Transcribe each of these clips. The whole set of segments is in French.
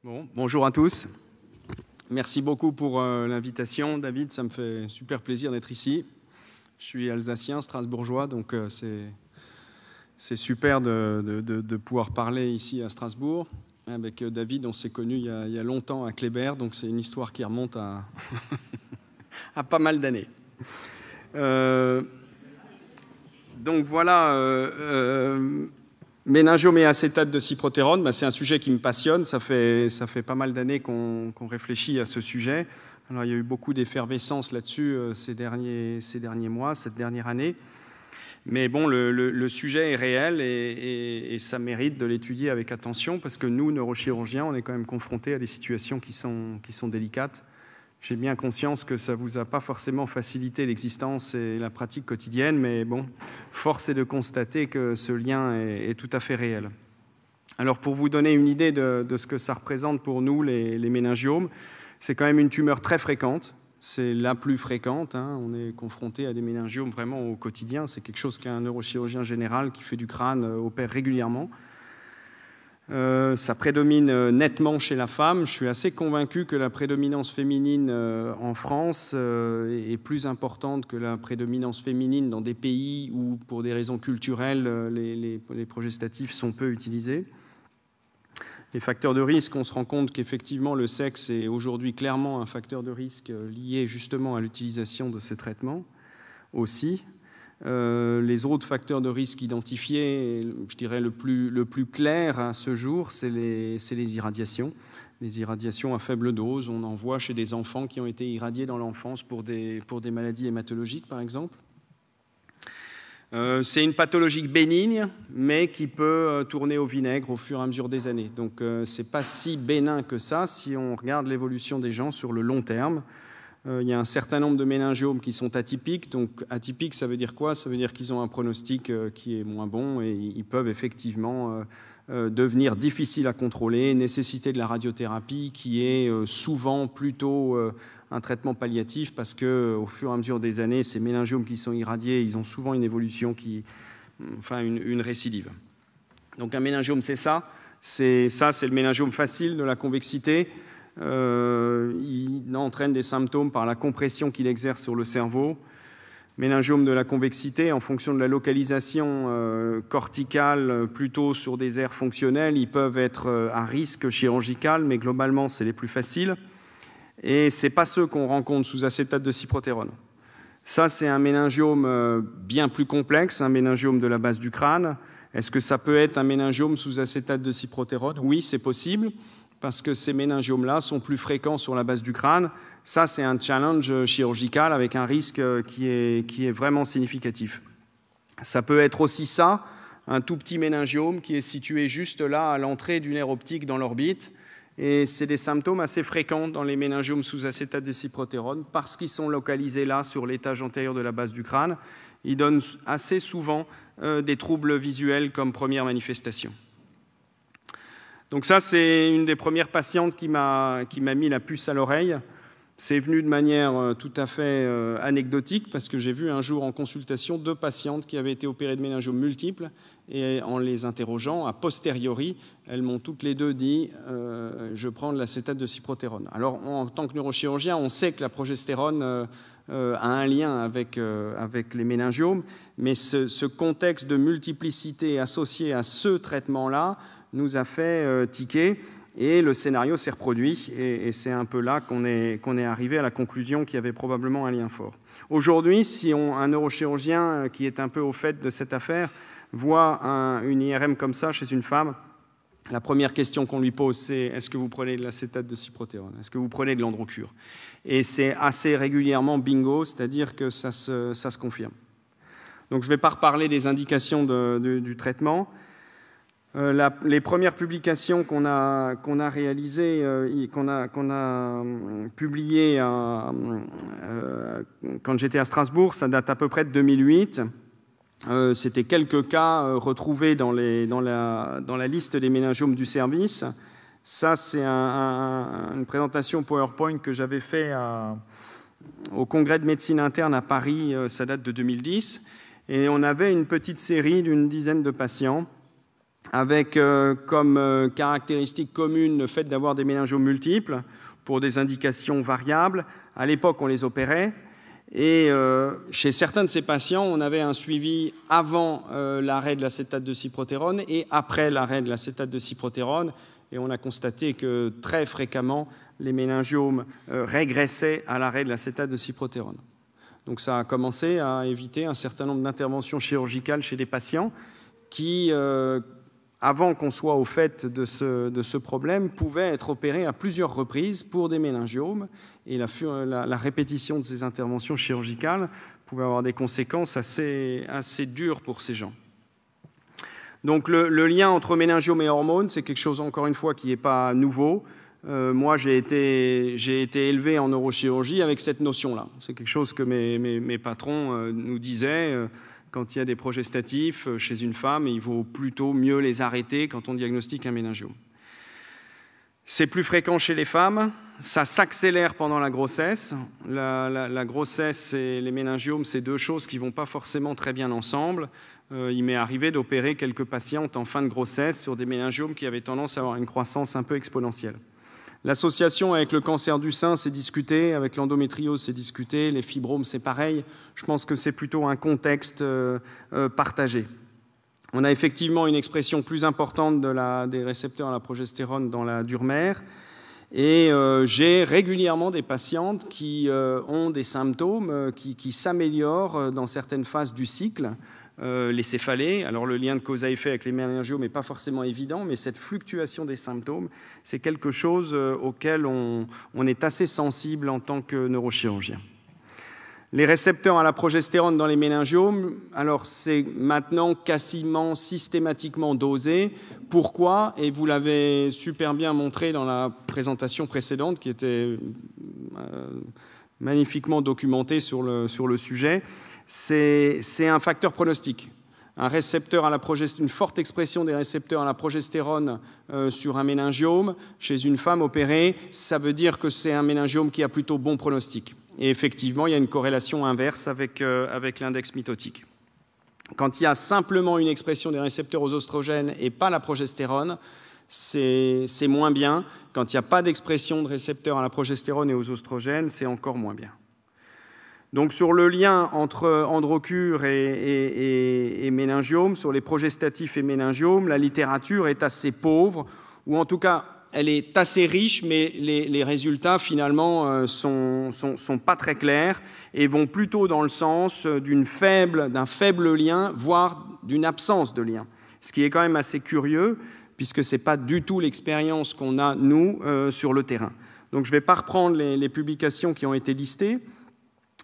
Bon, bonjour à tous. Merci beaucoup pour l'invitation, David. Ça me fait super plaisir d'être ici. Je suis alsacien, strasbourgeois, donc c'est super de pouvoir parler ici à Strasbourg. Avec David, on s'est connus il y a longtemps à Kléber, donc c'est une histoire qui remonte à, à pas mal d'années. Donc voilà... Méningiome et acétate de cyprotérone, c'est un sujet qui me passionne. Ça fait pas mal d'années qu'on réfléchit à ce sujet. Alors, il y a eu beaucoup d'effervescence là-dessus ces derniers mois, cette dernière année. Mais bon, le sujet est réel et ça mérite de l'étudier avec attention parce que nous, neurochirurgiens, on est quand même confrontés à des situations qui sont délicates. J'ai bien conscience que ça ne vous a pas forcément facilité l'existence et la pratique quotidienne, mais bon, force est de constater que ce lien est tout à fait réel. Alors pour vous donner une idée de ce que ça représente pour nous, les méningiomes, c'est quand même une tumeur très fréquente, c'est la plus fréquente, hein. On est confronté à des méningiomes vraiment au quotidien, c'est quelque chose qu'un neurochirurgien général qui fait du crâne opère régulièrement. Ça prédomine nettement chez la femme. Je suis assez convaincu que la prédominance féminine en France est plus importante que la prédominance féminine dans des pays où, pour des raisons culturelles, les progestatifs sont peu utilisés. Les facteurs de risque, on se rend compte qu'effectivement le sexe est aujourd'hui clairement un facteur de risque lié justement à l'utilisation de ces traitements aussi. Les autres facteurs de risque identifiés, je dirais le plus clair à ce jour, c'est les irradiations. Les irradiations à faible dose, on en voit chez des enfants qui ont été irradiés dans l'enfance pour des maladies hématologiques, par exemple. C'est une pathologie bénigne, mais qui peut tourner au vinaigre au fur et à mesure des années. Donc, ce n'est pas si bénin que ça si on regarde l'évolution des gens sur le long terme. Il y a un certain nombre de méningiomes qui sont atypiques. Donc, atypique, ça veut dire quoi? Ça veut dire qu'ils ont un pronostic qui est moins bon et ils peuvent effectivement devenir difficiles à contrôler, nécessiter de la radiothérapie qui est souvent plutôt un traitement palliatif parce qu'au fur et à mesure des années, ces méningiomes qui sont irradiés, ils ont souvent une évolution une récidive. Donc, un méningiome, c'est ça. C'est le méningiome facile de la convexité. Il entraîne des symptômes par la compression qu'il exerce sur le cerveau. Méningiome de la convexité, en fonction de la localisation corticale, plutôt sur des aires fonctionnelles, ils peuvent être à risque chirurgical, mais globalement, c'est les plus faciles. Et ce n'est pas ceux qu'on rencontre sous acétate de cyprotérone. Ça, c'est un méningiome bien plus complexe, un méningiome de la base du crâne. Est-ce que ça peut être un méningiome sous acétate de cyprotérone? Oui, c'est possible, parce que ces méningiomes-là sont plus fréquents sur la base du crâne. Ça, c'est un challenge chirurgical avec un risque qui est vraiment significatif. Ça peut être aussi ça, un tout petit méningiome qui est situé juste là, à l'entrée du nerf optique dans l'orbite. Et c'est des symptômes assez fréquents dans les méningiomes sous acétate de cyprotérone, parce qu'ils sont localisés là, sur l'étage antérieur de la base du crâne. Ils donnent assez souvent des troubles visuels comme première manifestation. Donc ça, c'est une des premières patientes qui m'a mis la puce à l'oreille. C'est venu de manière tout à fait anecdotique parce que j'ai vu un jour en consultation 2 patientes qui avaient été opérées de méningiomes multiples et en les interrogeant, a posteriori, elles m'ont toutes les deux dit « je prends de l'acétate de cyprotérone ». Alors, en tant que neurochirurgien, on sait que la progestérone a un lien avec les méningiomes, mais ce contexte de multiplicité associé à ce traitement-là nous a fait tiquer et le scénario s'est reproduit et c'est un peu là qu'on est arrivé à la conclusion qu'il y avait probablement un lien fort. Aujourd'hui, si un neurochirurgien qui est un peu au fait de cette affaire voit une IRM comme ça chez une femme, la première question qu'on lui pose, c'est « Est-ce que vous prenez de l'acétate de cyprotérone? Est-ce que vous prenez de l'androcure ?» Et c'est assez régulièrement bingo, c'est-à-dire que ça se confirme. Donc je ne vais pas reparler des indications du traitement. Les premières publications qu'on a réalisées, qu'on a publiées quand j'étais à Strasbourg, ça date à peu près de 2008. C'était quelques cas retrouvés dans la liste des méningiomes du service. Ça, c'est une présentation PowerPoint que j'avais fait au congrès de médecine interne à Paris, ça date de 2010. Et on avait une petite série d'une dizaine de patients avec comme caractéristique commune le fait d'avoir des méningiomes multiples pour des indications variables. À l'époque, on les opérait. Et chez certains de ces patients, on avait un suivi avant l'arrêt de l'acétate de cyprotérone et après l'arrêt de l'acétate de cyprotérone. Et on a constaté que très fréquemment, les méningiomes régressaient à l'arrêt de l'acétate de cyprotérone. Donc ça a commencé à éviter un certain nombre d'interventions chirurgicales chez des patients qui, avant qu'on soit au fait de ce problème, pouvaient être opérés à plusieurs reprises pour des méningiomes. Et la répétition de ces interventions chirurgicales pouvait avoir des conséquences assez dures pour ces gens. Donc le lien entre méningiome et hormones, c'est quelque chose, encore une fois, qui n'est pas nouveau. Moi, j'ai été élevé en neurochirurgie avec cette notion-là. C'est quelque chose que mes patrons nous disaient. Quand il y a des progestatifs chez une femme, il vaut plutôt mieux les arrêter quand on diagnostique un méningiome. C'est plus fréquent chez les femmes. Ça s'accélère pendant la grossesse. La grossesse et les méningiomes, c'est deux choses qui ne vont pas forcément très bien ensemble. Il m'est arrivé d'opérer quelques patientes en fin de grossesse sur des méningiomes qui avaient tendance à avoir une croissance un peu exponentielle. L'association avec le cancer du sein, c'est discuté, avec l'endométriose, c'est discuté, les fibromes, c'est pareil. Je pense que c'est plutôt un contexte partagé. On a effectivement une expression plus importante des récepteurs à la progestérone dans la dure mère. Et j'ai régulièrement des patientes qui ont des symptômes qui s'améliorent dans certaines phases du cycle. Les céphalées, alors le lien de cause à effet avec les méningiomes n'est pas forcément évident, mais cette fluctuation des symptômes, c'est quelque chose auquel on est assez sensible en tant que neurochirurgien. Les récepteurs à la progestérone dans les méningiomes, alors c'est maintenant quasiment systématiquement dosé. Pourquoi? Et vous l'avez super bien montré dans la présentation précédente, qui était magnifiquement documentée sur le sujet. C'est un facteur pronostic. Un récepteur à la une forte expression des récepteurs à la progestérone sur un méningiome, chez une femme opérée, ça veut dire que c'est un méningiome qui a plutôt bon pronostic. Et effectivement, il y a une corrélation inverse avec l'index mitotique. Quand il y a simplement une expression des récepteurs aux oestrogènes et pas la progestérone, c'est moins bien. Quand il n'y a pas d'expression de récepteurs à la progestérone et aux oestrogènes, c'est encore moins bien. Donc sur le lien entre androcure et méningiome, sur les progestatifs et méningiomes, la littérature est assez pauvre, ou en tout cas elle est assez riche, mais les résultats finalement sont pas très clairs et vont plutôt dans le sens d'un faible lien, voire d'une absence de lien. Ce qui est quand même assez curieux, puisque ce n'est pas du tout l'expérience qu'on a, nous, sur le terrain. Donc je ne vais pas reprendre les publications qui ont été listées.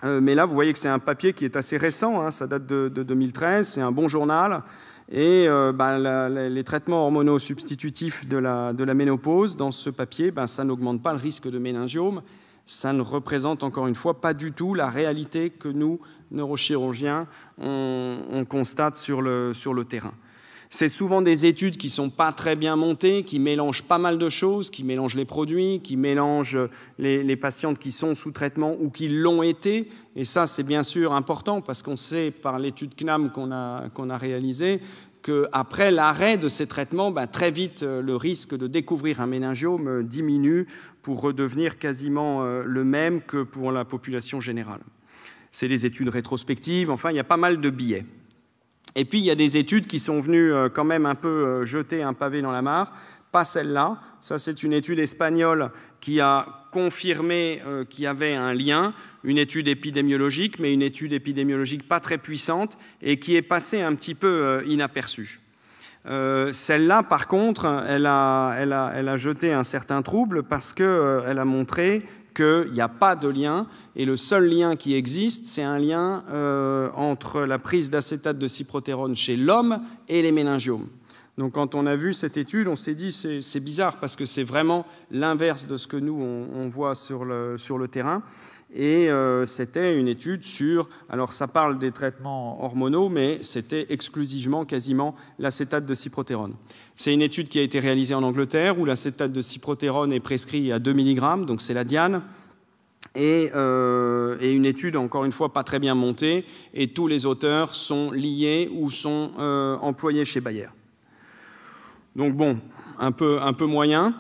Mais là, vous voyez que c'est un papier qui est assez récent, hein, ça date de 2013, c'est un bon journal. Et les traitements hormonaux substitutifs de la ménopause, dans ce papier, ça n'augmente pas le risque de méningiome. Ça ne représente encore une fois pas du tout la réalité que nous, neurochirurgiens, on constate sur le terrain. C'est souvent des études qui ne sont pas très bien montées, qui mélangent pas mal de choses, qui mélangent les produits, qui mélangent les patientes qui sont sous traitement ou qui l'ont été. Et ça, c'est bien sûr important parce qu'on sait par l'étude CNAM qu'on a réalisée qu'après l'arrêt de ces traitements, très vite, le risque de découvrir un méningiome diminue pour redevenir quasiment le même que pour la population générale. C'est des études rétrospectives, enfin, il y a pas mal de biais. Et puis, il y a des études qui sont venues quand même un peu jeter un pavé dans la mare. Pas celle-là. Ça, c'est une étude espagnole qui a confirmé qu'il y avait un lien, une étude épidémiologique, mais une étude épidémiologique pas très puissante et qui est passée un petit peu inaperçue. Celle-là, par contre, elle a jeté un certain trouble parce qu'elle a montré qu'il n'y a pas de lien, et le seul lien qui existe, c'est un lien entre la prise d'acétate de cyprotérone chez l'homme et les méningiomes. Donc quand on a vu cette étude, on s'est dit c'est bizarre, parce que c'est vraiment l'inverse de ce que nous, on voit sur le terrain. Et c'était une étude sur, alors ça parle des traitements hormonaux, mais c'était exclusivement, quasiment, l'acétate de cyprotérone. C'est une étude qui a été réalisée en Angleterre, où l'acétate de cyprotérone est prescrit à 2 mg, donc c'est la Diane, et une étude, encore une fois, pas très bien montée, et tous les auteurs sont liés ou sont employés chez Bayer. Donc bon, un peu moyen.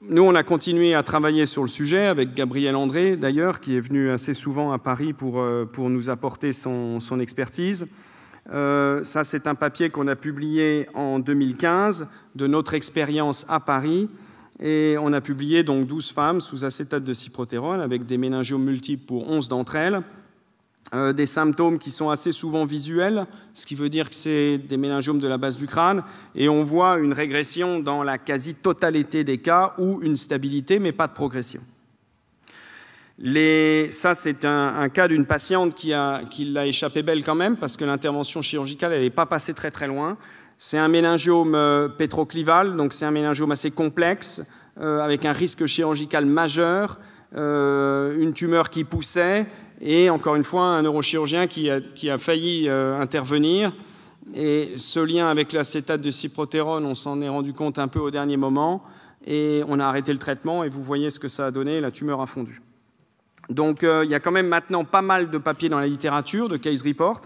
Nous, on a continué à travailler sur le sujet avec Gabriel André, d'ailleurs, qui est venu assez souvent à Paris pour nous apporter son expertise. Ça, c'est un papier qu'on a publié en 2015 de notre expérience à Paris. Et on a publié donc 12 femmes sous acétate de cyprotérone avec des méningiomes multiples pour 11 d'entre elles. Des symptômes qui sont assez souvent visuels, ce qui veut dire que c'est des méningiomes de la base du crâne, et on voit une régression dans la quasi-totalité des cas ou une stabilité, mais pas de progression. Ça, c'est un cas d'une patiente qui l'a échappé belle quand même, parce que l'intervention chirurgicale, elle n'est pas passée très très loin. C'est un méningiome pétroclival, donc c'est un méningiome assez complexe, avec un risque chirurgical majeur, une tumeur qui poussait, et encore une fois, un neurochirurgien qui a failli intervenir. Et ce lien avec l'acétate de cyprotérone, on s'en est rendu compte un peu au dernier moment, et on a arrêté le traitement, et vous voyez ce que ça a donné, la tumeur a fondu. Donc il y a quand même maintenant pas mal de papiers dans la littérature, de case report.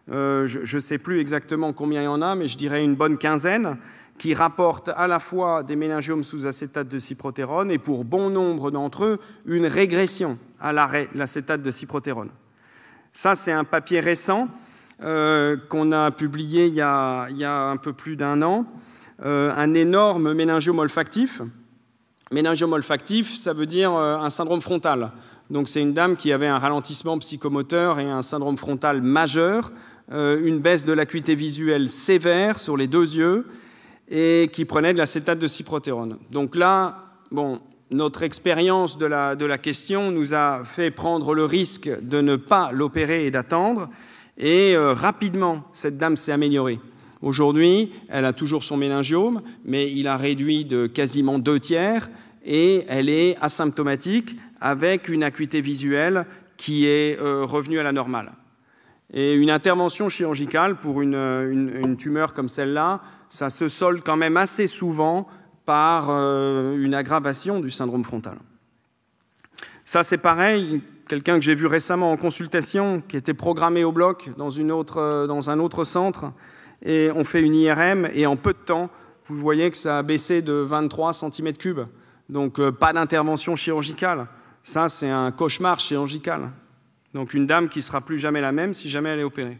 Je ne sais plus exactement combien il y en a, mais je dirais une bonne quinzaine, qui rapportent à la fois des méningiomes sous acétate de cyprotérone et pour bon nombre d'entre eux, une régression à l'arrêt de l'acétate de cyprotérone. Ça, c'est un papier récent qu'on a publié il y a un peu plus d'un an, un énorme méningiome olfactif. Méningiome olfactif, ça veut dire un syndrome frontal. Donc c'est une dame qui avait un ralentissement psychomoteur et un syndrome frontal majeur, une baisse de l'acuité visuelle sévère sur les 2 yeux, et qui prenait de l'acétate de cyprotérone. Donc là, bon, notre expérience de la question nous a fait prendre le risque de ne pas l'opérer et d'attendre, et rapidement, cette dame s'est améliorée. Aujourd'hui, elle a toujours son méningiome, mais il a réduit de quasiment 2/3, et elle est asymptomatique, avec une acuité visuelle qui est revenue à la normale. Et une intervention chirurgicale pour une tumeur comme celle-là, ça se solde quand même assez souvent par une aggravation du syndrome frontal. Ça, c'est pareil, quelqu'un que j'ai vu récemment en consultation, qui était programmé au bloc dans un autre centre, et on fait une IRM, et en peu de temps, vous voyez que ça a baissé de 23 cm3. Donc, pas d'intervention chirurgicale. Ça, c'est un cauchemar chirurgical. Donc une dame qui ne sera plus jamais la même si jamais elle est opérée.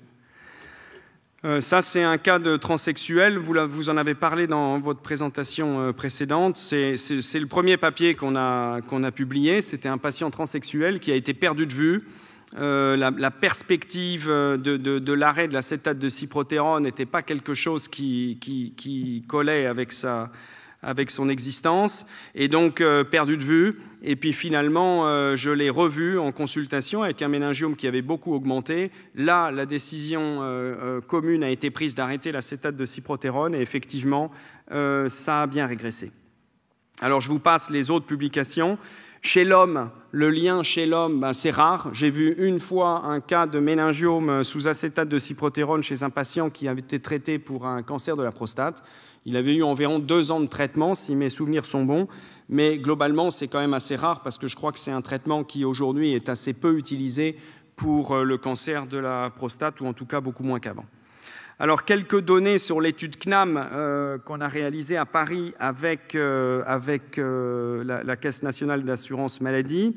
Ça, c'est un cas de transsexuel. Vous en avez parlé dans votre présentation précédente. C'est le premier papier qu'on a publié. C'était un patient transsexuel qui a été perdu de vue. La perspective de l'arrêt de l'acétate de cyprotérone n'était pas quelque chose qui collait avec son existence, et donc perdu de vue. Et puis finalement, je l'ai revu en consultation avec un méningiome qui avait beaucoup augmenté. Là, la décision commune a été prise d'arrêter l'acétate de cyprotérone, et effectivement, ça a bien régressé. Alors, je vous passe les autres publications. Chez l'homme, le lien chez l'homme, c'est rare. J'ai vu une fois un cas de méningiome sous acétate de cyprotérone chez un patient qui avait été traité pour un cancer de la prostate. Il avait eu environ 2 ans de traitement, si mes souvenirs sont bons, mais globalement, c'est quand même assez rare parce que je crois que c'est un traitement qui, aujourd'hui, est assez peu utilisé pour le cancer de la prostate, ou en tout cas beaucoup moins qu'avant. Alors, quelques données sur l'étude CNAM qu'on a réalisée à Paris avec la Caisse nationale d'assurance maladie.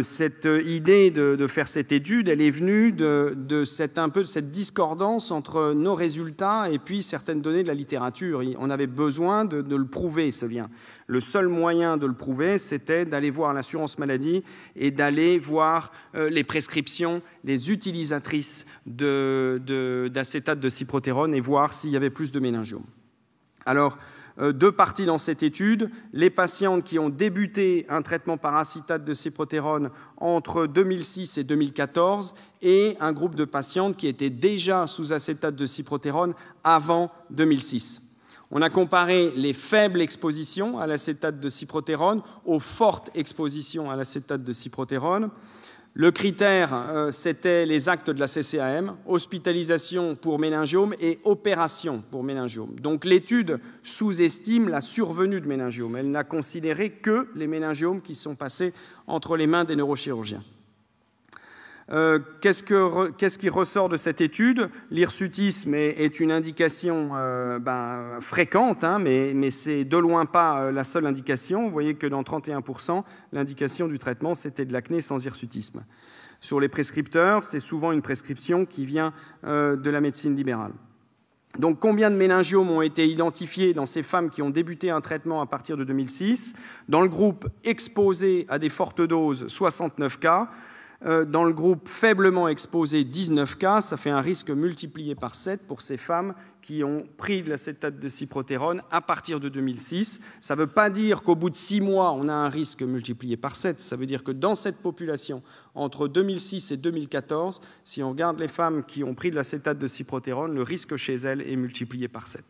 Cette idée de faire cette étude, elle est venue de cette discordance entre nos résultats et puis certaines données de la littérature. On avait besoin de le prouver, ce lien. Le seul moyen de le prouver, c'était d'aller voir l'assurance maladie et d'aller voir les prescriptions, les utilisatrices d'acétate de cyprotérone, et voir s'il y avait plus de méningiome. Alors, 2 parties dans cette étude. Les patientes qui ont débuté un traitement par acétate de cyprotérone entre 2006 et 2014, et un groupe de patientes qui étaient déjà sous acétate de cyprotérone avant 2006. On a comparé les faibles expositions à l'acétate de cyprotérone aux fortes expositions à l'acétate de cyprotérone. Le critère, c'était les actes de la CCAM, hospitalisation pour méningiome et opération pour méningiome. Donc l'étude sous-estime la survenue de méningiome. Elle n'a considéré que les méningiomes qui sont passés entre les mains des neurochirurgiens. Qu'est-ce qui ressort de cette étude? L'hirsutisme est une indication fréquente, hein, mais c'est de loin pas la seule indication. Vous voyez que dans 31%, l'indication du traitement, c'était de l'acné sans hirsutisme. Sur les prescripteurs, c'est souvent une prescription qui vient de la médecine libérale. Donc, combien de méningiomes ont été identifiés dans ces femmes qui ont débuté un traitement à partir de 2006? Dans le groupe exposé à des fortes doses, 69 cas. Dans le groupe faiblement exposé, 19 cas. Ça fait un risque multiplié par 7 pour ces femmes qui ont pris de l'acétate de cyprotérone à partir de 2006. Ça ne veut pas dire qu'au bout de 6 mois, on a un risque multiplié par 7. Ça veut dire que dans cette population, entre 2006 et 2014, si on regarde les femmes qui ont pris de l'acétate de cyprotérone, le risque chez elles est multiplié par 7.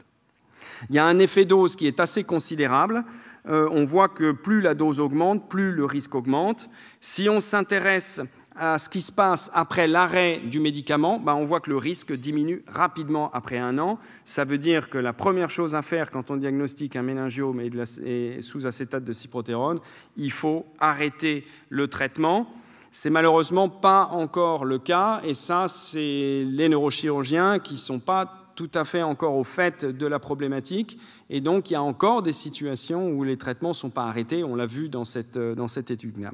Il y a un effet dose qui est assez considérable. On voit que plus la dose augmente, plus le risque augmente. Si on s'intéresse à ce qui se passe après l'arrêt du médicament, on voit que le risque diminue rapidement après 1 an. Ça veut dire que la première chose à faire quand on diagnostique un méningiome et sous acétate de cyprotérone, il faut arrêter le traitement. C'est malheureusement pas encore le cas, et ça, c'est les neurochirurgiens qui ne sont pas tout à fait encore au fait de la problématique. Et donc, il y a encore des situations où les traitements ne sont pas arrêtés. On l'a vu dans cette étude-là.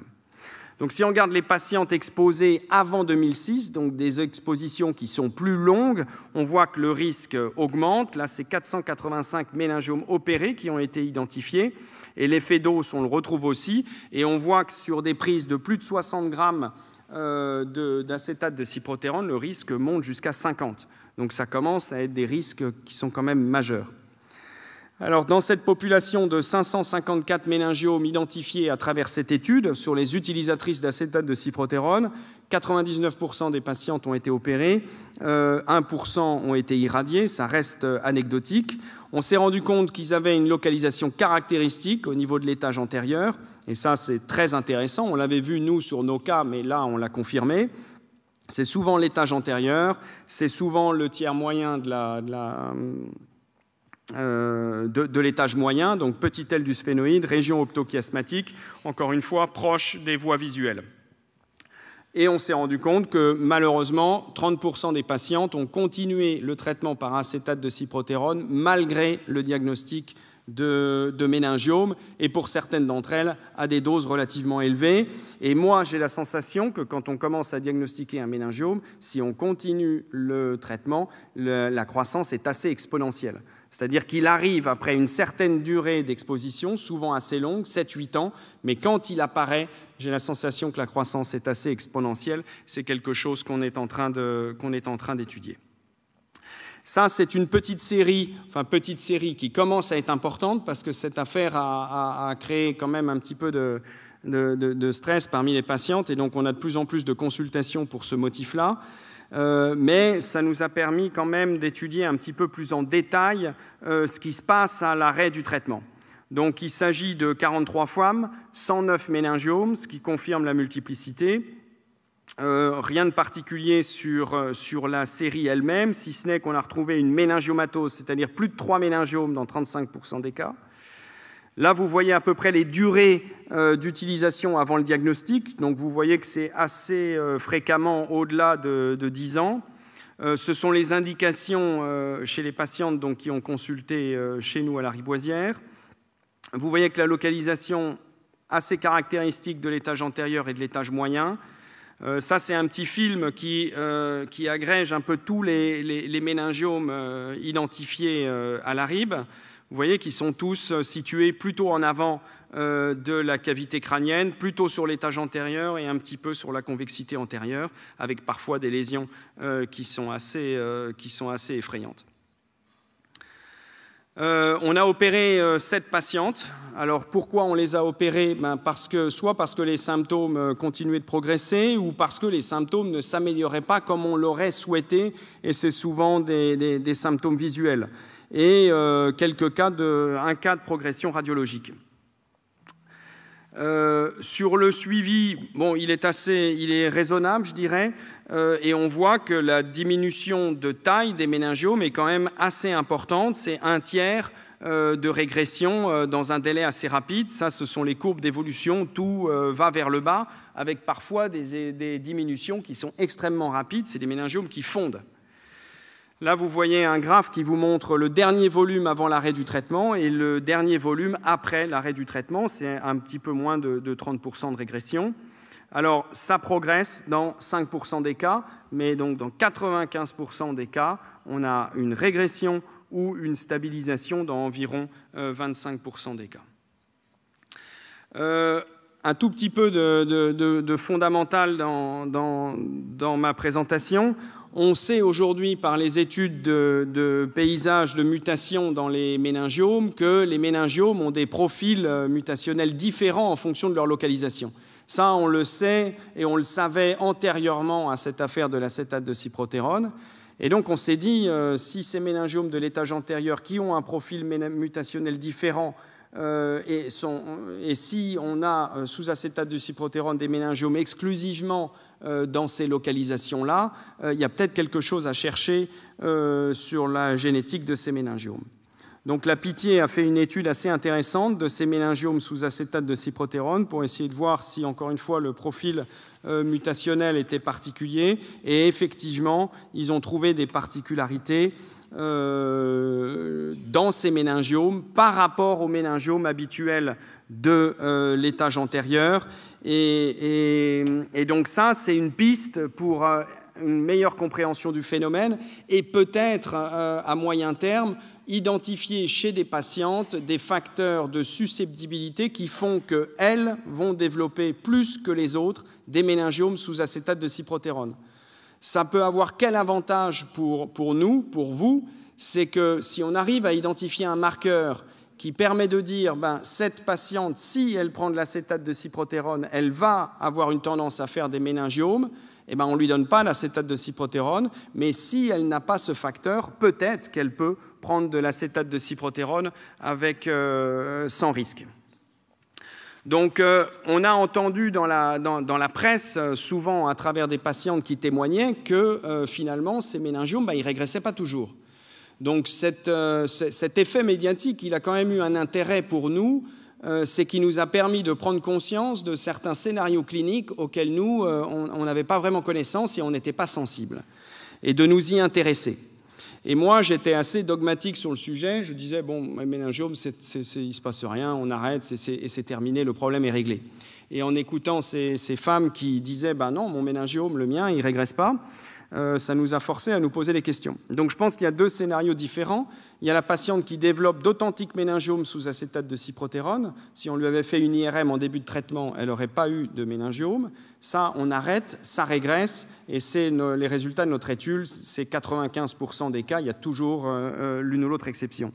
Donc, si on regarde les patientes exposées avant 2006, donc des expositions qui sont plus longues, on voit que le risque augmente. Là, c'est 485 méningiomes opérés qui ont été identifiés. Et l'effet dose, on le retrouve aussi. Et on voit que sur des prises de plus de 60 grammes d'acétate de cyprotérone, le risque monte jusqu'à 50. Donc ça commence à être des risques qui sont quand même majeurs. Alors, dans cette population de 554 méningiomes identifiés à travers cette étude sur les utilisatrices d'acétate de cyprotérone, 99% des patientes ont été opérées, 1% ont été irradiées, ça reste anecdotique. On s'est rendu compte qu'ils avaient une localisation caractéristique au niveau de l'étage antérieur, et ça c'est très intéressant. On l'avait vu nous sur nos cas, mais là on l'a confirmé. C'est souvent l'étage antérieur, c'est souvent le tiers moyen de l'étage moyen, donc petite aile du sphénoïde, région optochiasmatique, encore une fois proche des voies visuelles. Et on s'est rendu compte que malheureusement, 30% des patientes ont continué le traitement par acétate de cyprotérone malgré le diagnostic de méningiome, et pour certaines d'entre elles, à des doses relativement élevées. Et moi, j'ai la sensation que quand on commence à diagnostiquer un méningiome, si on continue le traitement, la croissance est assez exponentielle. C'est-à-dire qu'il arrive après une certaine durée d'exposition, souvent assez longue, 7-8 ans, mais quand il apparaît, j'ai la sensation que la croissance est assez exponentielle. C'est quelque chose qu'on est en train d'étudier. Ça, c'est une petite série qui commence à être importante parce que cette affaire a créé quand même un petit peu de stress parmi les patientes, et donc on a de plus en plus de consultations pour ce motif-là. Mais ça nous a permis quand même d'étudier un petit peu plus en détail ce qui se passe à l'arrêt du traitement. Donc il s'agit de 43 femmes, 109 méningiomes, ce qui confirme la multiplicité. Rien de particulier sur la série elle-même, si ce n'est qu'on a retrouvé une méningiomatose, c'est-à-dire plus de 3 méningiomes dans 35% des cas. Là, vous voyez à peu près les durées d'utilisation avant le diagnostic. Donc, vous voyez que c'est assez fréquemment au-delà de 10 ans. Ce sont les indications chez les patientes donc, qui ont consulté chez nous à la Riboisière. Vous voyez que la localisation assez caractéristique de l'étage antérieur et de l'étage moyen. Ça, c'est un petit film qui agrège un peu tous les méningiomes identifiés à la RIB. Vous voyez qu'ils sont tous situés plutôt en avant de la cavité crânienne, plutôt sur l'étage antérieur et un petit peu sur la convexité antérieure, avec parfois des lésions qui sont assez effrayantes. On a opéré 7 patientes. Alors pourquoi on les a opérées? Soit parce que les symptômes continuaient de progresser, ou parce que les symptômes ne s'amélioraient pas comme on l'aurait souhaité, et c'est souvent des symptômes visuels. Et un cas de progression radiologique. Sur le suivi, bon, il est raisonnable, je dirais, et on voit que la diminution de taille des méningiomes est quand même assez importante. C'est 1/3 de régression dans un délai assez rapide. Ça, ce sont les courbes d'évolution. Tout va vers le bas, avec parfois des diminutions qui sont extrêmement rapides. C'est des méningiomes qui fondent. Là, vous voyez un graphe qui vous montre le dernier volume avant l'arrêt du traitement et le dernier volume après l'arrêt du traitement. C'est un petit peu moins de 30% de régression. Alors, ça progresse dans 5% des cas, mais donc dans 95% des cas, on a une régression ou une stabilisation dans environ 25% des cas. Un tout petit peu de fondamental dans ma présentation. On sait aujourd'hui par les études de paysage de mutation dans les méningiomes que les méningiomes ont des profils mutationnels différents en fonction de leur localisation. Ça, on le sait et on le savait antérieurement à cette affaire de l'acétate de cyprotérone. Et donc, on s'est dit, si ces méningiomes de l'étage antérieur qui ont un profil mutationnel différent et si on a sous acétate de cyprotérone des méningiomes exclusivement dans ces localisations-là, il y a peut-être quelque chose à chercher sur la génétique de ces méningiomes. Donc la Pitié a fait une étude assez intéressante de ces méningiomes sous acétate de cyprotérone pour essayer de voir si, encore une fois, le profil mutationnel était particulier. Et effectivement, ils ont trouvé des particularités dans ces méningiomes par rapport aux méningiomes habituels de l'étage antérieur. Et donc ça, c'est une piste pour une meilleure compréhension du phénomène et peut-être à moyen terme identifier chez des patientes des facteurs de susceptibilité qui font qu'elles vont développer plus que les autres des méningiomes sous acétate de cyprotérone. Ça peut avoir quel avantage pour nous, pour vous? C'est que si on arrive à identifier un marqueur qui permet de dire cette patiente, si elle prend de l'acétate de cyprotérone, elle va avoir une tendance à faire des méningiomes, on ne lui donne pas l'acétate de cyprotérone, mais si elle n'a pas ce facteur, peut-être qu'elle peut prendre de l'acétate de cyprotérone sans risque. Donc, on a entendu dans la presse, souvent à travers des patientes qui témoignaient, que finalement, ces méningiomes, ils ne régressaient pas toujours. Donc, cet effet médiatique, il a quand même eu un intérêt pour nous, c'est qu'il nous a permis de prendre conscience de certains scénarios cliniques auxquels nous, on n'avait pas vraiment connaissance et on n'était pas sensible, et de nous y intéresser. Et moi, j'étais assez dogmatique sur le sujet. Je disais, bon, les méningiomes, il ne se passe rien, on arrête, et c'est terminé, le problème est réglé. Et en écoutant ces femmes qui disaient, non, mon méningiome, le mien, il ne régresse pas, ça nous a forcé à nous poser des questions. Donc je pense qu'il y a deux scénarios différents. Il y a la patiente qui développe d'authentiques méningiomes sous acétate de cyprotérone. Si on lui avait fait une IRM en début de traitement, elle n'aurait pas eu de méningiome. Ça, on arrête, ça régresse, et c'est les résultats de notre étude, c'est 95% des cas, il y a toujours l'une ou l'autre exception.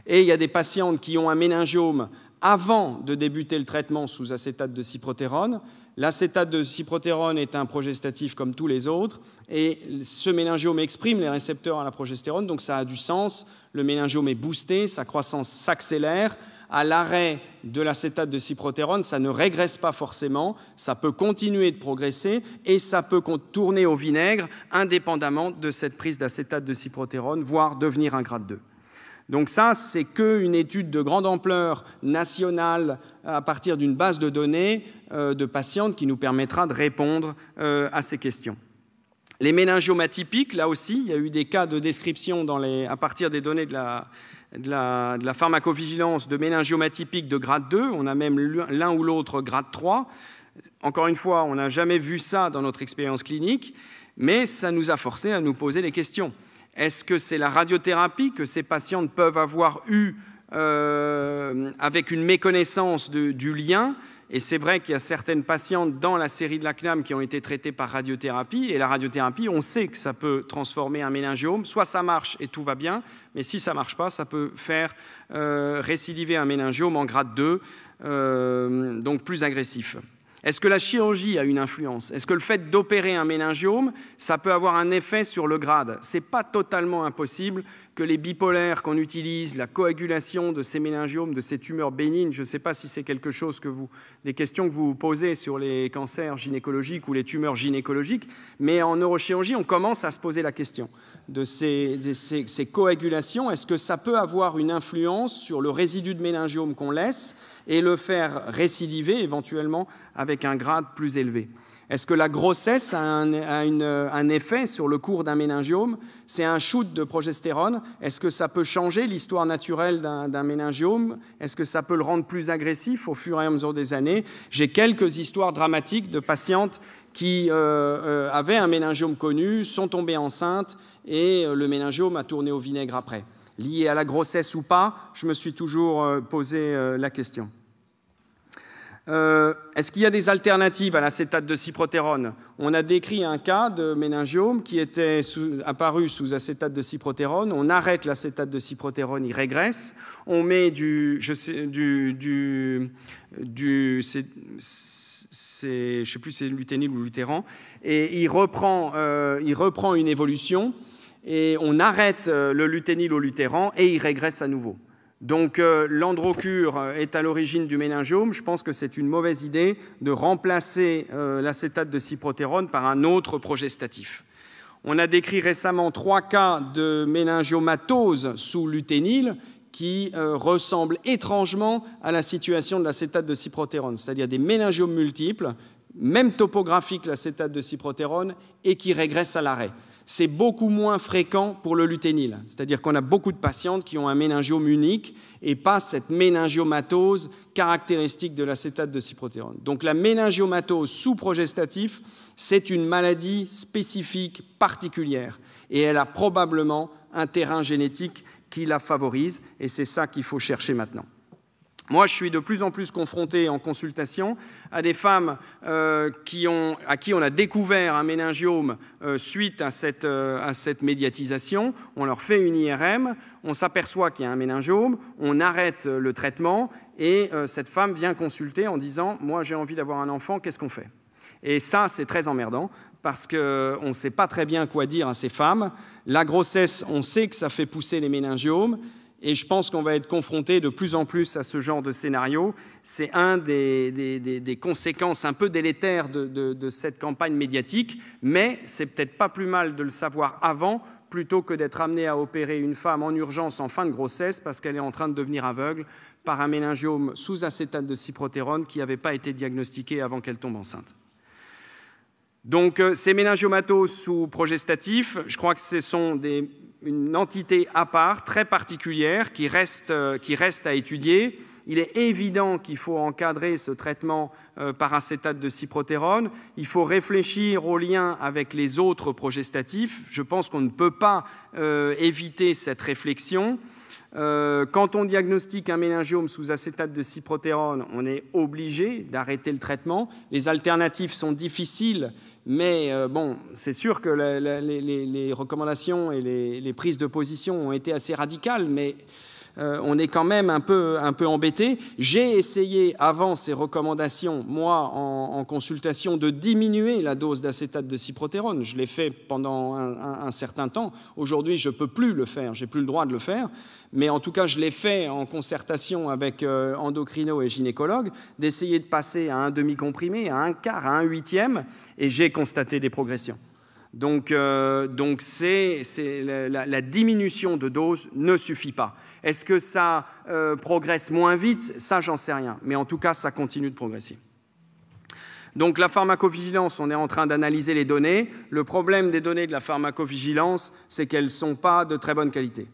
Et il y a des patientes qui ont un méningiome avant de débuter le traitement sous acétate de cyprotérone. L'acétate de cyprotérone est un progestatif comme tous les autres, et ce méningiome exprime les récepteurs à la progestérone, donc ça a du sens. Le méningiome est boosté, sa croissance s'accélère. À l'arrêt de l'acétate de cyprotérone, ça ne régresse pas forcément, ça peut continuer de progresser et ça peut tourner au vinaigre indépendamment de cette prise d'acétate de cyprotérone, voire devenir un grade 2. Donc ça, c'est qu'une étude de grande ampleur nationale à partir d'une base de données de patientes qui nous permettra de répondre à ces questions. Les méningiomes atypiques, là aussi, il y a eu des cas de description à partir des données de la pharmacovigilance de méningiomes atypiques de grade 2. On a même l'un ou l'autre grade 3. Encore une fois, on n'a jamais vu ça dans notre expérience clinique, mais ça nous a forcé à nous poser les questions. Est-ce que c'est la radiothérapie que ces patientes peuvent avoir eue avec une méconnaissance du lien? Et c'est vrai qu'il y a certaines patientes dans la série de la CNAM qui ont été traitées par radiothérapie. Et la radiothérapie, on sait que ça peut transformer un méningiome. Soit ça marche et tout va bien, mais si ça ne marche pas, ça peut faire récidiver un méningiome en grade 2, donc plus agressif. Est-ce que la chirurgie a une influence? Est-ce que le fait d'opérer un méningiome, ça peut avoir un effet sur le grade? Ce n'est pas totalement impossible que les bipolaires qu'on utilise, la coagulation de ces méningiomes, de ces tumeurs bénignes, je ne sais pas si c'est quelque chose des questions que vous vous posez sur les cancers gynécologiques ou les tumeurs gynécologiques, mais en neurochirurgie, on commence à se poser la question de ces coagulations. Est-ce que ça peut avoir une influence sur le résidu de méningiome qu'on laisse et le faire récidiver éventuellement avec un grade plus élevé? Est-ce que la grossesse a un effet sur le cours d'un méningiome? C'est un shoot de progestérone. Est-ce que ça peut changer l'histoire naturelle d'un méningiome? Est-ce que ça peut le rendre plus agressif au fur et à mesure des années? J'ai quelques histoires dramatiques de patientes qui avaient un méningiome connu, sont tombées enceintes et le méningiome a tourné au vinaigre après. Lié à la grossesse ou pas, je me suis toujours posé la question. Est-ce qu'il y a des alternatives à l'acétate de cyprotérone? On a décrit un cas de méningiome qui était apparu sous acétate de cyprotérone. On arrête l'acétate de cyprotérone, il régresse. On met je ne sais plus si c'est l'uténil ou l'utéran, et il reprend une évolution, et on arrête le luténil ou l'utéran, et il régresse à nouveau. Donc l'androcure est à l'origine du méningiome. Je pense que c'est une mauvaise idée de remplacer l'acétate de cyprotérone par un autre progestatif. On a décrit récemment 3 cas de méningiomatose sous luténil qui ressemblent étrangement à la situation de l'acétate de cyprotérone, c'est-à-dire des méningiomes multiples, même topographie que l'acétate de cyprotérone, et qui régressent à l'arrêt. C'est beaucoup moins fréquent pour le luténil, c'est-à-dire qu'on a beaucoup de patientes qui ont un méningiome unique et pas cette méningiomatose caractéristique de l'acétate de cyprotérone. Donc la méningiomatose sous-progestatif, c'est une maladie spécifique particulière et elle a probablement un terrain génétique qui la favorise, et c'est ça qu'il faut chercher maintenant. Moi, je suis de plus en plus confronté en consultation à des femmes à qui on a découvert un méningiome suite à cette médiatisation. On leur fait une IRM, on s'aperçoit qu'il y a un méningiome, on arrête le traitement et cette femme vient consulter en disant « Moi, j'ai envie d'avoir un enfant, qu'est-ce qu'on fait ?» Et ça, c'est très emmerdant parce qu'on ne sait pas très bien quoi dire à ces femmes. La grossesse, on sait que ça fait pousser les méningiomes. Et je pense qu'on va être confronté de plus en plus à ce genre de scénario. C'est un des conséquences un peu délétères de cette campagne médiatique, mais c'est peut-être pas plus mal de le savoir avant, plutôt que d'être amené à opérer une femme en urgence en fin de grossesse parce qu'elle est en train de devenir aveugle par un méningiome sous acétate de cyprotérone qui n'avait pas été diagnostiqué avant qu'elle tombe enceinte. Donc ces méningiomatoses sous progestatif, je crois que ce sont une entité à part, très particulière, qui reste à étudier. Il est évident qu'il faut encadrer ce traitement par acétate de cyprotérone. Il faut réfléchir au lien avec les autres progestatifs. Je pense qu'on ne peut pas éviter cette réflexion. Quand on diagnostique un méningiome sous acétate de cyprotérone, on est obligé d'arrêter le traitement. Les alternatives sont difficiles, mais bon, c'est sûr que les recommandations et les prises de position ont été assez radicales, mais on est quand même un peu embêté. J'ai essayé, avant ces recommandations, moi, en consultation, de diminuer la dose d'acétate de cyprotérone. Je l'ai fait pendant un certain temps. Aujourd'hui, je ne peux plus le faire, je n'ai plus le droit de le faire. Mais en tout cas, je l'ai fait en concertation avec endocrino et gynécologue, d'essayer de passer à un demi-comprimé, à un quart, à un huitième, et j'ai constaté des progressions. Donc la diminution de dose ne suffit pas. Est-ce que ça progresse moins vite? Ça, j'en sais rien. Mais en tout cas, ça continue de progresser. Donc la pharmacovigilance, on est en train d'analyser les données. Le problème des données de la pharmacovigilance, c'est qu'elles ne sont pas de très bonne qualité.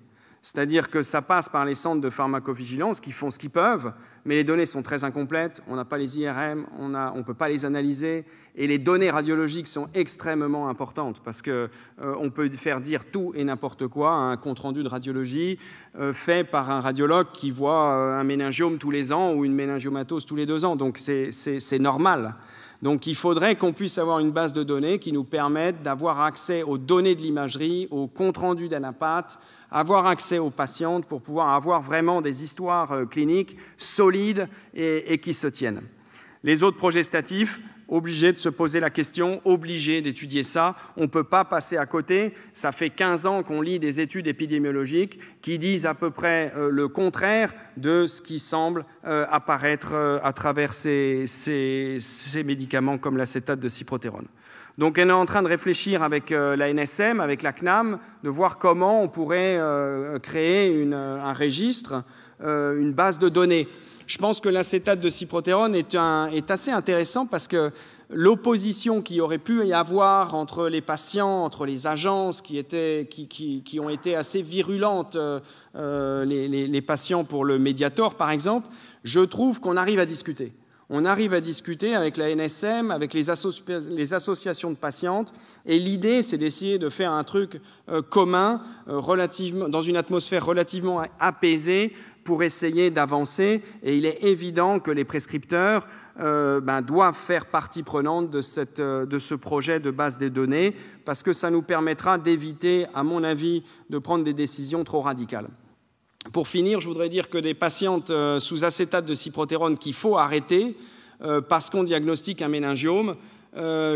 C'est-à-dire que ça passe par les centres de pharmacovigilance qui font ce qu'ils peuvent, mais les données sont très incomplètes, on n'a pas les IRM, on ne peut pas les analyser, et les données radiologiques sont extrêmement importantes, parce qu'on peut faire dire tout et n'importe quoi à un compte-rendu de radiologie fait par un radiologue qui voit un méningiome tous les ans ou une méningiomatose tous les 2 ans, donc c'est normal. Donc il faudrait qu'on puisse avoir une base de données qui nous permette d'avoir accès aux données de l'imagerie, aux comptes rendus d'anapathes, avoir accès aux patientes pour pouvoir avoir vraiment des histoires cliniques solides et qui se tiennent. Les autres progestatifs, obligés de se poser la question, obligés d'étudier ça. On ne peut pas passer à côté. Ça fait 15 ans qu'on lit des études épidémiologiques qui disent à peu près le contraire de ce qui semble apparaître à travers ces médicaments comme l'acétate de cyprotérone. Donc on est en train de réfléchir avec la NSM, avec la CNAM, de voir comment on pourrait créer un registre, une base de données. Je pense que l'acétate de cyprotérone est assez intéressant parce que l'opposition qu'il y aurait pu y avoir entre les patients, entre les agences qui ont été assez virulentes, les patients pour le Mediator par exemple, je trouve qu'on arrive à discuter. On arrive à discuter avec la NSM, avec les associations de patientes, et l'idée, c'est d'essayer de faire un truc commun, dans une atmosphère relativement apaisée, pour essayer d'avancer. Et il est évident que les prescripteurs doivent faire partie prenante de ce projet de base des données, parce que ça nous permettra d'éviter, à mon avis, de prendre des décisions trop radicales. Pour finir, je voudrais dire que des patientes sous acétate de cyprotérone qu'il faut arrêter parce qu'on diagnostique un méningiome,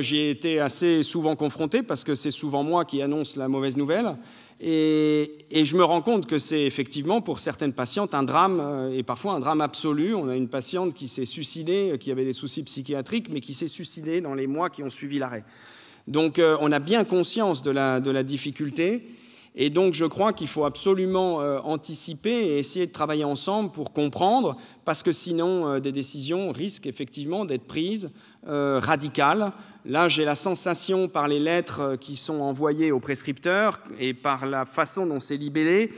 j'y ai été assez souvent confronté parce que c'est souvent moi qui annonce la mauvaise nouvelle et je me rends compte que c'est effectivement pour certaines patientes un drame et parfois un drame absolu. On a une patiente qui s'est suicidée, qui avait des soucis psychiatriques mais qui s'est suicidée dans les mois qui ont suivi l'arrêt. Donc on a bien conscience de la difficulté. Et donc, je crois qu'il faut absolument anticiper et essayer de travailler ensemble pour comprendre, parce que sinon, des décisions risquent effectivement d'être prises radicales. Là, j'ai la sensation, par les lettres qui sont envoyées aux prescripteurs et par la façon dont c'est libellé,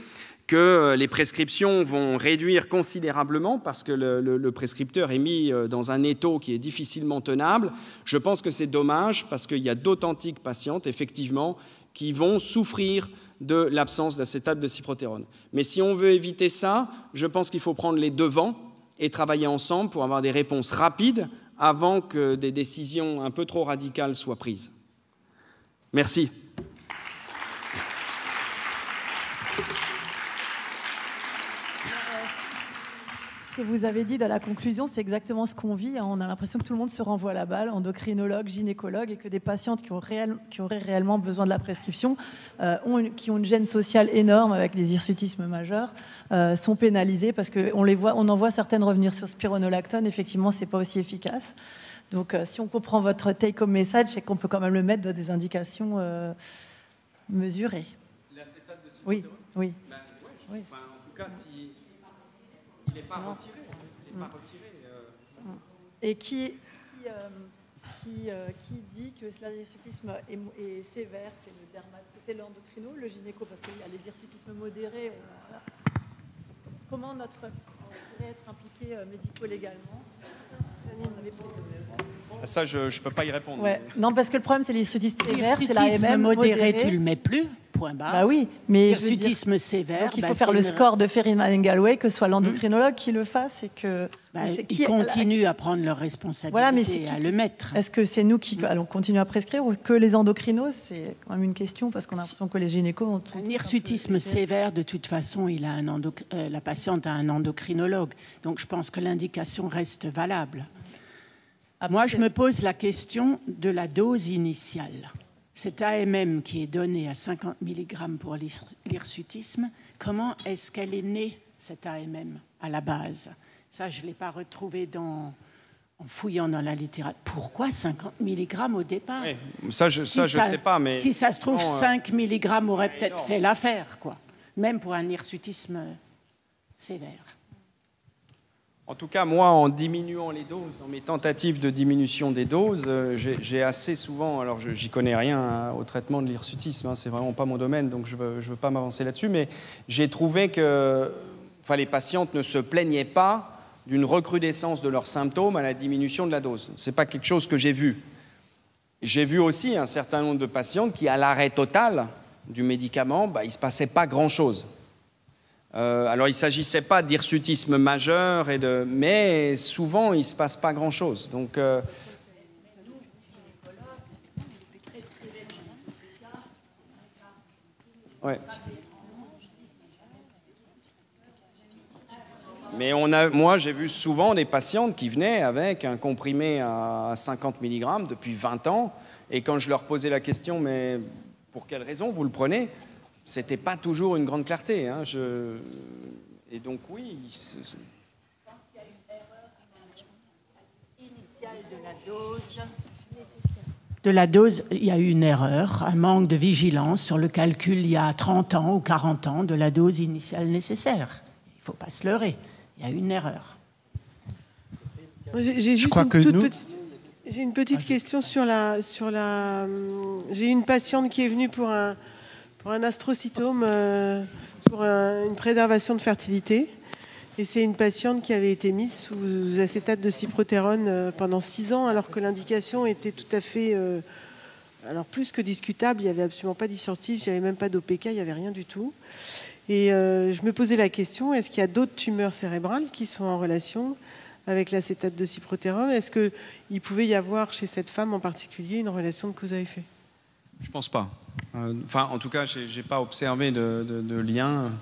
que les prescriptions vont réduire considérablement parce que le prescripteur est mis dans un étau qui est difficilement tenable. Je pense que c'est dommage parce qu'il y a d'authentiques patientes, effectivement, qui vont souffrir de l'absence d'acétate de cyprotérone. Mais si on veut éviter ça, je pense qu'il faut prendre les devants et travailler ensemble pour avoir des réponses rapides avant que des décisions un peu trop radicales soient prises. Merci. Ce que vous avez dit dans la conclusion, c'est exactement ce qu'on vit. On a l'impression que tout le monde se renvoie la balle, endocrinologue, gynécologue, et que des patientes qui auraient réellement besoin de la prescription, qui ont une gêne sociale énorme avec des hirsutismes majeurs, sont pénalisées parce qu'on en voit certaines revenir sur spironolactone. Effectivement, c'est pas aussi efficace. Donc, si on comprend votre take-home message, c'est qu'on peut quand même le mettre dans des indications mesurées. L'acétate de cyprotérone ? Oui, oui. Ben, ouais, oui. Enfin, en tout cas, si il n'est pas retiré. Il n'est pas retiré. Et qui dit que l'hirsutisme est sévère, c'est l'endocrino, le gynéco, parce qu'il y a les hirsutismes modérés. Voilà. Comment on pourrait être impliqué médico-légalement? Ça, je ne peux pas y répondre. Ouais. Non, parce que le problème, c'est l'hirsutisme sévère, c'est l'AMM modéré, tu le mets plus, point barre. Bah oui, mais hirsutisme sévère. Donc il faut faire le score de Ferryman-Gallwey, que ce soit l'endocrinologue qui le fasse et que... Ils continuent à prendre leurs responsabilités, voilà, mais et à le mettre. Est-ce que c'est nous qui allons continuer à prescrire ou que les endocrinos? C'est quand même une question parce qu'on a l'impression que les gynécos ont... Un hirsutisme sévère, de toute façon, la patiente a un endocrinologue. Donc je pense que l'indication reste valable. Après, moi, je me pose la question de la dose initiale. Cette AMM qui est donnée à 50 mg pour l'hirsutisme, comment est-ce qu'elle est née, cette AMM, à la base? Ça, je ne l'ai pas retrouvé en fouillant dans la littérature. Pourquoi 50 mg au départ? Oui, ça, je ne sais pas. Mais si ça se trouve, 5 mg aurait peut-être fait l'affaire, quoi. Même pour un hirsutisme sévère. En tout cas, moi, en diminuant les doses, dans mes tentatives de diminution des doses, j'ai assez souvent, alors j'y connais rien au traitement de l'hirsutisme, c'est vraiment pas mon domaine, donc je veux pas m'avancer là-dessus, mais j'ai trouvé que les patientes ne se plaignaient pas d'une recrudescence de leurs symptômes à la diminution de la dose. C'est pas quelque chose que j'ai vu. J'ai vu aussi un certain nombre de patientes qui, à l'arrêt total du médicament, il ne se passait pas grand-chose. Alors, il ne s'agissait pas d'hirsutisme majeur, mais souvent, il ne se passe pas grand-chose. Donc, ouais. Mais moi, j'ai vu souvent des patientes qui venaient avec un comprimé à 50 mg depuis 20 ans. Et quand je leur posais la question, mais pour quelle raison vous le prenez? C'était pas toujours une grande clarté. Hein. Et donc, oui. Je pense qu'il y a une erreur initiale de la dose. Il y a eu une erreur, un manque de vigilance sur le calcul il y a 30 ans ou 40 ans de la dose initiale nécessaire. Il ne faut pas se leurrer. Il y a eu une erreur. J'ai juste une petite question sur la. J'ai une patiente qui est venue pour un astrocytome, pour une préservation de fertilité. Et c'est une patiente qui avait été mise sous acétate de cyprotérone pendant 6 ans, alors que l'indication était tout à fait, alors plus que discutable. Il n'y avait absolument pas d'issortif, il n'y avait même pas d'OPK, il n'y avait rien du tout. Et je me posais la question, est-ce qu'il y a d'autres tumeurs cérébrales qui sont en relation avec l'acétate de cyprotérone? Est-ce qu'il pouvait y avoir chez cette femme en particulier une relation de cause à effet? Je pense pas. Enfin, en tout cas, j'ai pas observé de lien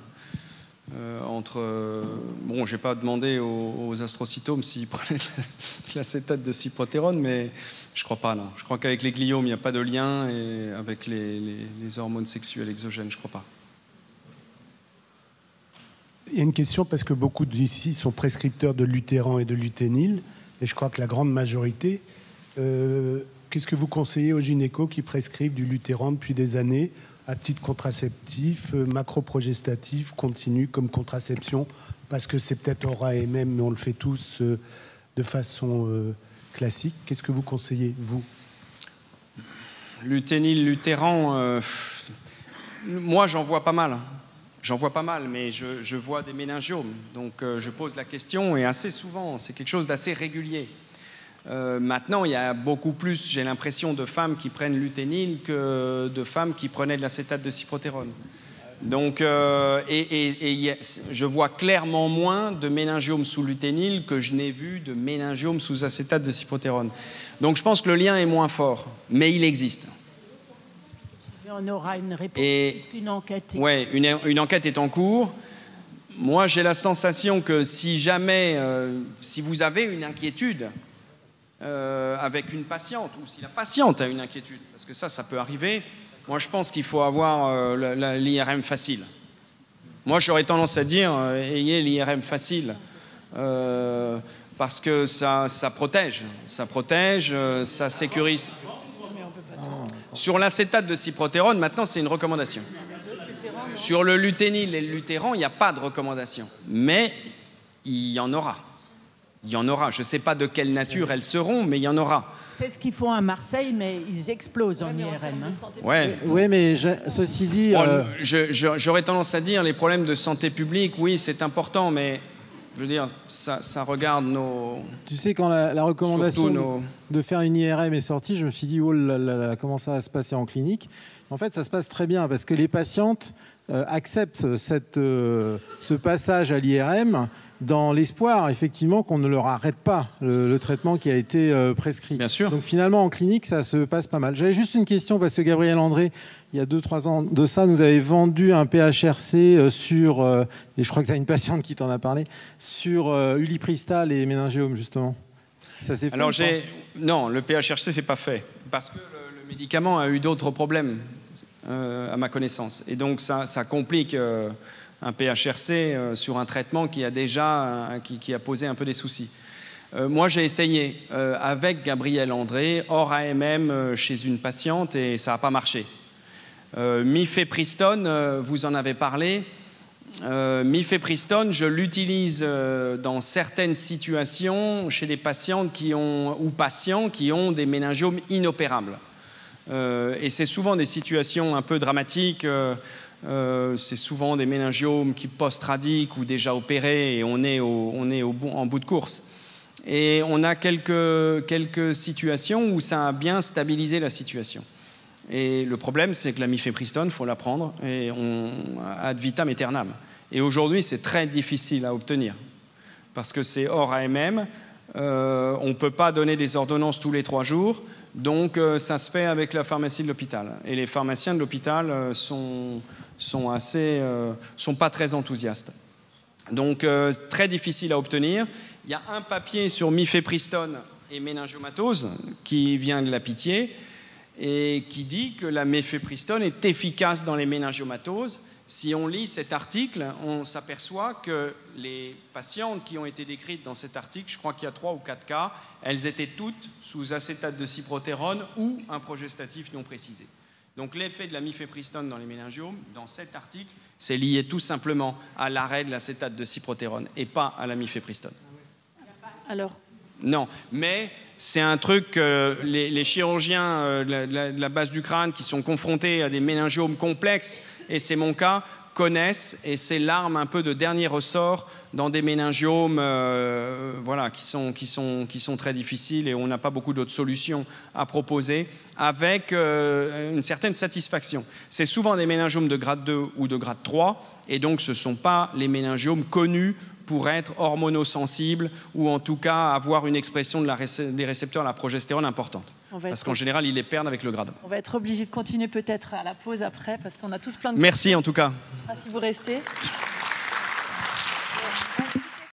entre. Bon, j'ai pas demandé aux astrocytomes s'ils prenaient de l'acétate de cyprotérone, mais je crois pas. Non. Je crois qu'avec les gliomes, il n'y a pas de lien, et avec les hormones sexuelles exogènes, je crois pas. Il y a une question parce que beaucoup d'ici sont prescripteurs de Luthéran et de Luténil, et je crois que la grande majorité. Qu'est-ce que vous conseillez aux gynécos qui prescrivent du Luthéran depuis des années à titre contraceptif, macroprogestatif, continu comme contraception, parce que c'est peut-être ORA-MM, mais on le fait tous de façon classique. Qu'est-ce que vous conseillez, vous? Luténil, Luthéran, moi j'en vois pas mal. J'en vois pas mal, mais je vois des méningiomes. Donc je pose la question, et assez souvent, c'est quelque chose d'assez régulier. Maintenant, il y a beaucoup plus, j'ai l'impression, de femmes qui prennent Luténil que de femmes qui prenaient de l'acétate de cyprotérone. Donc, je vois clairement moins de méningiomes sous Luténil que je n'ai vu de méningiomes sous acétate de cyprotérone. Donc je pense que le lien est moins fort, mais il existe. On aura une réponse puisqu'une enquête. Oui, une enquête est en cours. Moi, j'ai la sensation que si jamais, si vous avez une inquiétude avec une patiente, ou si la patiente a une inquiétude, parce que ça peut arriver, moi je pense qu'il faut avoir l'IRM facile. Moi, j'aurais tendance à dire, ayez l'IRM facile, parce que ça protège, ça sécurise. Sur l'acétate de cyprotérone, maintenant, c'est une recommandation. Sur le Luténil et le Luthéran, il n'y a pas de recommandation. Mais il y en aura. Il y en aura. Je ne sais pas de quelle nature elles seront, mais il y en aura. C'est ce qu'ils font à Marseille, mais ils explosent en IRM. Hein. Ouais. Oui, mais ceci dit... J'aurais tendance à dire les problèmes de santé publique, oui, c'est important, mais... Je veux dire, ça regarde nos... Tu sais, quand la recommandation de faire une IRM est sortie, je me suis dit, oh là là, comment ça va se passer en clinique? En fait, ça se passe très bien, parce que les patientes acceptent ce passage à l'IRM dans l'espoir, effectivement, qu'on ne leur arrête pas le traitement qui a été prescrit. Bien sûr. Donc finalement, en clinique, ça se passe pas mal. J'avais juste une question, parce que Gabriel André, il y a 2-3 ans de ça, nous avait vendu un PHRC sur, et je crois que tu as une patiente qui t'en a parlé, sur Ulipristal et méningiomes, justement. Ça s'est fait? Alors, non, le PHRC, c'est pas fait, parce que le médicament a eu d'autres problèmes, à ma connaissance. Et donc, ça complique... un PHRC sur un traitement qui a posé un peu des soucis. Moi, j'ai essayé avec Gabriel André, hors AMM, chez une patiente, et ça n'a pas marché. Mifepristone, vous en avez parlé. Mifepristone, je l'utilise dans certaines situations chez des patientes ou patients qui ont des méningiomes inopérables. Et c'est souvent des situations un peu dramatiques. C'est souvent des méningiomes qui post-radiques ou déjà opérés, et on est en bout de course. Et on a quelques situations où ça a bien stabilisé la situation. Et le problème, c'est que la mifepristone, il faut la prendre, et ad vitam aeternam. Et aujourd'hui, c'est très difficile à obtenir, parce que c'est hors AMM, on ne peut pas donner des ordonnances tous les 3 jours, donc ça se fait avec la pharmacie de l'hôpital. Et les pharmaciens de l'hôpital sont pas très enthousiastes. Donc, très difficile à obtenir. Il y a un papier sur mifépristone et méningiomatose qui vient de la Pitié et qui dit que la mifépristone est efficace dans les méningiomatoses. Si on lit cet article, on s'aperçoit que les patientes qui ont été décrites dans cet article, je crois qu'il y a 3 ou 4 cas, elles étaient toutes sous acétate de cyprotérone ou un progestatif non précisé. Donc l'effet de la mifépristone dans les méningiomes, dans cet article, c'est lié tout simplement à l'arrêt de l'acétate de cyprotérone et pas à la mifépristone. Alors, non, mais c'est un truc que les chirurgiens de la base du crâne qui sont confrontés à des méningiomes complexes, et c'est mon cas, connaissent, et c'est l'arme un peu de dernier ressort dans des méningiomes voilà, qui sont très difficiles, et on n'a pas beaucoup d'autres solutions à proposer avec une certaine satisfaction. C'est souvent des méningiomes de grade 2 ou de grade 3, et donc ce ne sont pas les méningiomes connus pour être hormonosensibles ou en tout cas avoir une expression des récepteurs à la progestérone importante. Parce qu'en général, ils les perdent avec le grade. On va être obligé de continuer peut-être à la pause après parce qu'on a tous plein de Merci en tout cas. Je ne sais pas si vous restez.